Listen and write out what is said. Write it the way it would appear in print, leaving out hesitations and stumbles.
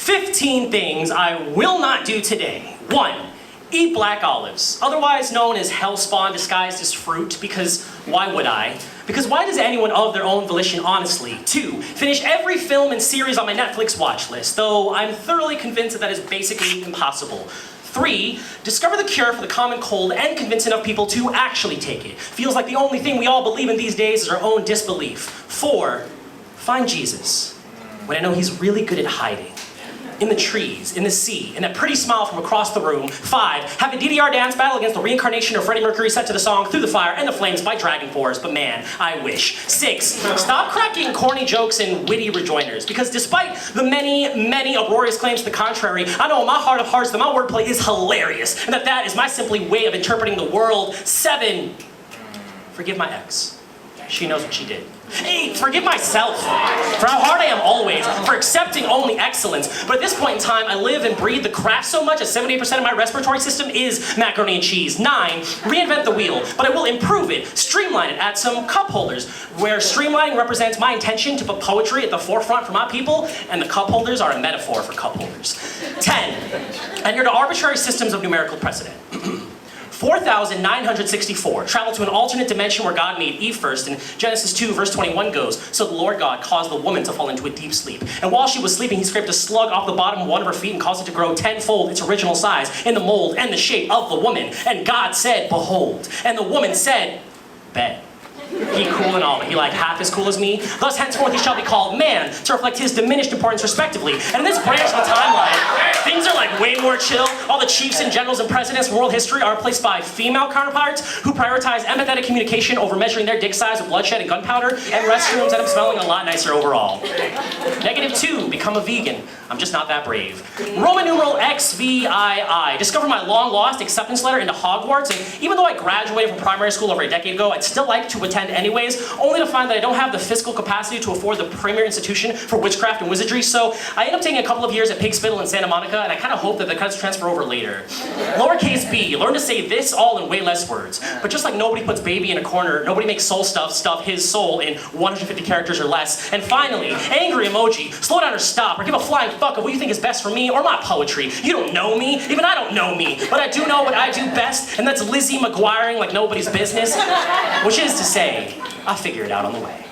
15 things I will not do today. 1. Eat black olives, otherwise known as hellspawn disguised as fruit, because why would I? Because why does anyone of their own volition, honestly? 2. Finish every film and series on my Netflix watch list, though I'm thoroughly convinced that is basically impossible. 3. Discover the cure for the common cold and convince enough people to actually take it. Feels like the only thing we all believe in these days is our own disbelief. 4. Find Jesus, when I know he's really good at hiding. In the trees, in the sea, in that pretty smile from across the room. 5. Have a DDR dance battle against the reincarnation of Freddie Mercury set to the song Through the Fire and the Flames by Dragon Force, but man, I wish. 6. Stop cracking corny jokes and witty rejoinders, because despite the many uproarious claims to the contrary, I know in my heart of hearts that my wordplay is hilarious, and that is my simply way of interpreting the world. 7. Forgive my ex. She knows what she did. 8. Forgive myself for how hard I am always, for accepting only excellence. But at this point in time, I live and breathe the craft so much that 78% of my respiratory system is macaroni and cheese. 9. Reinvent the wheel, but I will improve it, streamline it, add some cup holders, where streamlining represents my intention to put poetry at the forefront for my people, and the cup holders are a metaphor for cup holders. 10. Adhere to arbitrary systems of numerical precedent. 4,964. Travel to an alternate dimension where God made Eve first, and Genesis 2 verse 21 goes, so the Lord God caused the woman to fall into a deep sleep. And while she was sleeping, he scraped a slug off the bottom of one of her feet and caused it to grow tenfold its original size in the mold and the shape of the woman. And God said, behold. And the woman said, bet. He cool and all, but he like half as cool as me. Thus henceforth he shall be called man, to reflect his diminished importance respectively. And in this branch of the timeline, things are like way more chill. All the chiefs and generals and presidents from world history are replaced by female counterparts who prioritize empathetic communication over measuring their dick size with bloodshed and gunpowder, and restrooms end up smelling a lot nicer overall. -2, become a vegan. I'm just not that brave. Roman numeral XVII. Discover my long lost acceptance letter into Hogwarts, and even though I graduated from primary school over a decade ago, I'd still like to attend anyways, only to find that I don't have the fiscal capacity to afford the premier institution for witchcraft and wizardry, so I ended up taking a couple of years at Pig Spittle in Santa Monica, and I kind of hope that the cuts transfer over later. Lowercase b, learn to say this all in way less words. But just like nobody puts baby in a corner, nobody makes soul stuff his soul in 150 characters or less. And finally, angry emoji, slow down or stop, or give a flying fuck of what you think is best for me or my poetry. You don't know me, even I don't know me, but I do know what I do best, and that's Lizzie McGuiring like nobody's business, which is to say, I'll figure it out on the way.